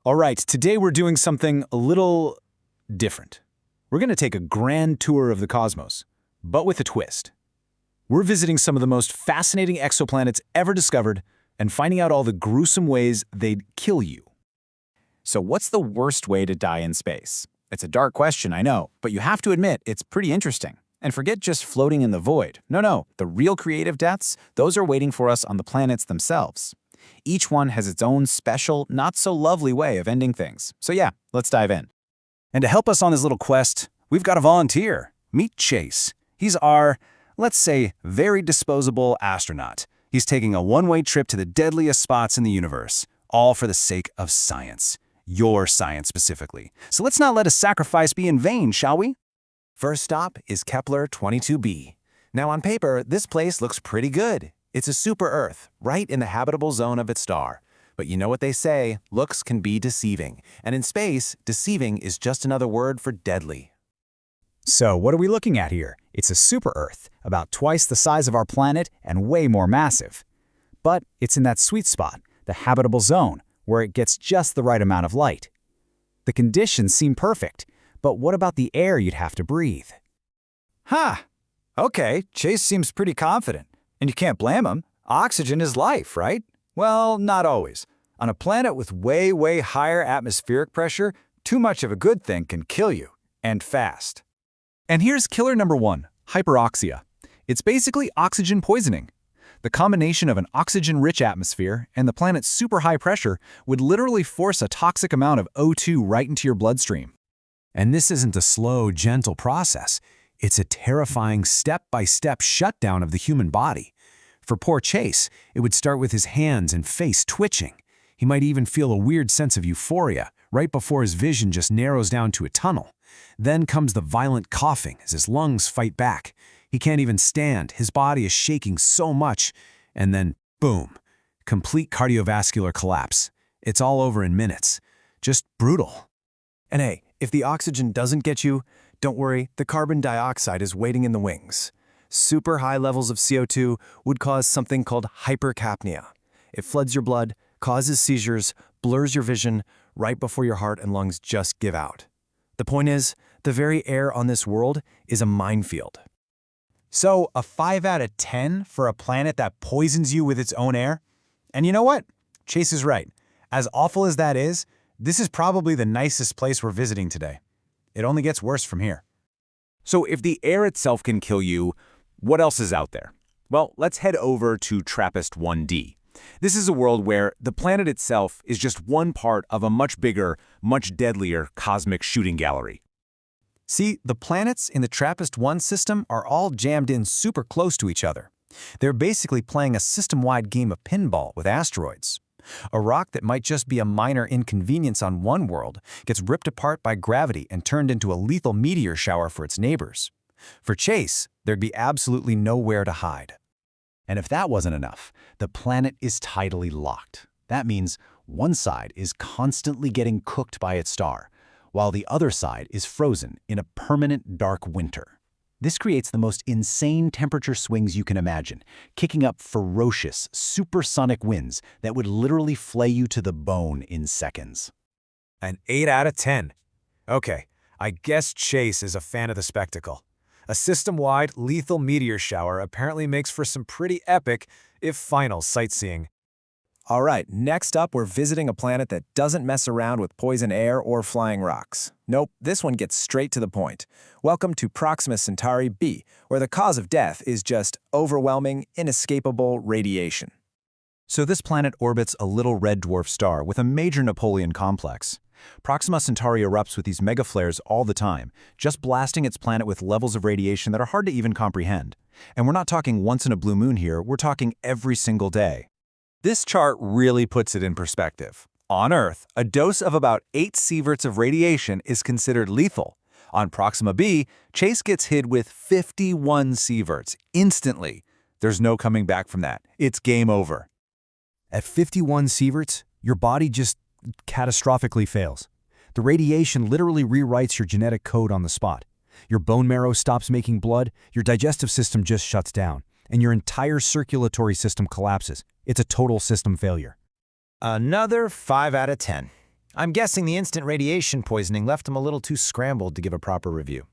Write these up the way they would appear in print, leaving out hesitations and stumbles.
All right, today we're doing something a little different. We're going to take a grand tour of the cosmos, but with a twist. We're visiting some of the most fascinating exoplanets ever discovered and finding out all the gruesome ways they'd kill you. So what's the worst way to die in space? It's a dark question, I know, but you have to admit it's pretty interesting. And forget just floating in the void. No, the real creative deaths, those are waiting for us on the planets themselves. Each one has its own special, not-so-lovely way of ending things. So yeah, let's dive in. And to help us on this little quest, we've got a volunteer. Meet Chase. He's our, let's say, very disposable astronaut. He's taking a one-way trip to the deadliest spots in the universe, all for the sake of science. Your science specifically. So let's not let a sacrifice be in vain, shall we? First stop is Kepler 22b. Now on paper, this place looks pretty good. It's a super-Earth, right in the habitable zone of its star. But you know what they say, looks can be deceiving. And in space, deceiving is just another word for deadly. So what are we looking at here? It's a super-Earth, about twice the size of our planet and way more massive. But it's in that sweet spot, the habitable zone, where it gets just the right amount of light. The conditions seem perfect, but what about the air you'd have to breathe? Okay, Chase seems pretty confident. And you can't blame him. Oxygen is life, right? Well, not always. On a planet with way higher atmospheric pressure, too much of a good thing can kill you, and fast. And here's killer number one, hyperoxia. It's basically oxygen poisoning. The combination of an oxygen-rich atmosphere and the planet's super high pressure would literally force a toxic amount of O2 right into your bloodstream. And this isn't a slow, gentle process. It's a terrifying step-by-step shutdown of the human body. For poor Chase, it would start with his hands and face twitching. He might even feel a weird sense of euphoria right before his vision just narrows down to a tunnel. Then comes the violent coughing as his lungs fight back. He can't even stand, his body is shaking so much. And then, boom, complete cardiovascular collapse. It's all over in minutes. Just brutal. And hey, if the oxygen doesn't get you, don't worry, the carbon dioxide is waiting in the wings. Super high levels of CO2 would cause something called hypercapnia. It floods your blood, causes seizures, blurs your vision, right before your heart and lungs just give out. The point is, the very air on this world is a minefield. So, a 5 out of 10 for a planet that poisons you with its own air? And you know what? Chase is right. As awful as that is, this is probably the nicest place we're visiting today. It only gets worse from here. So if the air itself can kill you, what else is out there? Well, let's head over to TRAPPIST-1d. This is a world where the planet itself is just one part of a much bigger, much deadlier cosmic shooting gallery. See, the planets in the TRAPPIST-1 system are all jammed in super close to each other. They're basically playing a system-wide game of pinball with asteroids. A rock that might just be a minor inconvenience on one world gets ripped apart by gravity and turned into a lethal meteor shower for its neighbors. For Chase, there'd be absolutely nowhere to hide. And if that wasn't enough, the planet is tidally locked. That means one side is constantly getting cooked by its star, while the other side is frozen in a permanent dark winter. This creates the most insane temperature swings you can imagine, kicking up ferocious, supersonic winds that would literally flay you to the bone in seconds. An 8 out of 10. Okay, I guess Chase is a fan of the spectacle. A system-wide lethal meteor shower apparently makes for some pretty epic, if final, sightseeing. All right, next up we're visiting a planet that doesn't mess around with poison air or flying rocks. Nope, this one gets straight to the point. Welcome to Proxima Centauri b, where the cause of death is just overwhelming, inescapable radiation. So this planet orbits a little red dwarf star with a major Napoleon complex. Proxima Centauri erupts with these megaflares all the time, just blasting its planet with levels of radiation that are hard to even comprehend. And we're not talking once in a blue moon here, we're talking every single day. This chart really puts it in perspective. On Earth, a dose of about 8 sieverts of radiation is considered lethal. On Proxima b, Chase gets hit with 51 sieverts instantly. There's no coming back from that. It's game over. At 51 sieverts, your body just catastrophically fails. The radiation literally rewrites your genetic code on the spot. Your bone marrow stops making blood, your digestive system just shuts down, and your entire circulatory system collapses. It's a total system failure. Another 5 out of 10. I'm guessing the instant radiation poisoning left him a little too scrambled to give a proper review.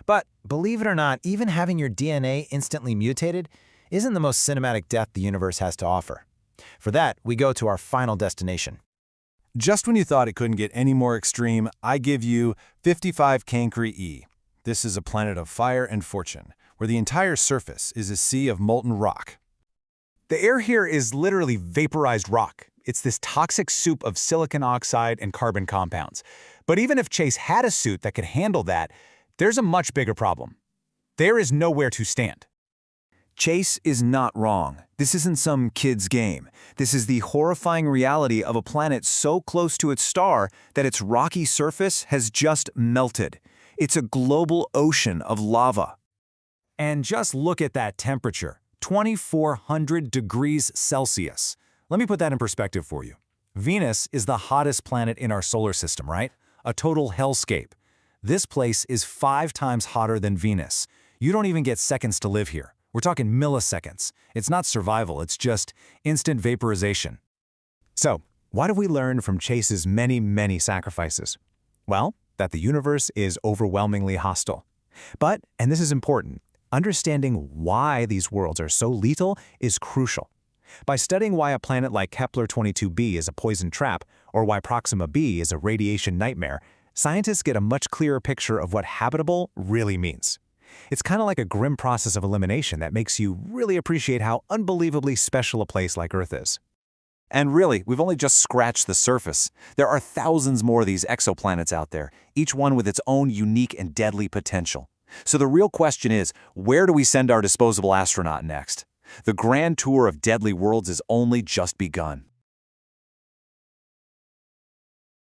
But believe it or not, even having your DNA instantly mutated isn't the most cinematic death the universe has to offer. For that, we go to our final destination. Just when you thought it couldn't get any more extreme, I give you 55 Cancri E. This is a planet of fire and fortune, where the entire surface is a sea of molten rock. The air here is literally vaporized rock. It's this toxic soup of silicon oxide and carbon compounds. But even if Chase had a suit that could handle that, there's a much bigger problem. There is nowhere to stand. Chase is not wrong. This isn't some kid's game. This is the horrifying reality of a planet so close to its star that its rocky surface has just melted. It's a global ocean of lava. And just look at that temperature, 2,400 degrees Celsius. Let me put that in perspective for you. Venus is the hottest planet in our solar system, right? A total hellscape. This place is 5 times hotter than Venus. You don't even get seconds to live here. We're talking milliseconds. It's not survival, it's just instant vaporization. So, what have we learned from Chase's many, many sacrifices? Well, that the universe is overwhelmingly hostile. But, and this is important, understanding why these worlds are so lethal is crucial. By studying why a planet like Kepler-22b is a poison trap, or why Proxima b is a radiation nightmare, scientists get a much clearer picture of what habitable really means. It's kind of like a grim process of elimination that makes you really appreciate how unbelievably special a place like Earth is. And really, we've only just scratched the surface. There are thousands more of these exoplanets out there, each one with its own unique and deadly potential. So the real question is, where do we send our disposable astronaut next? The grand tour of deadly worlds is only just begun.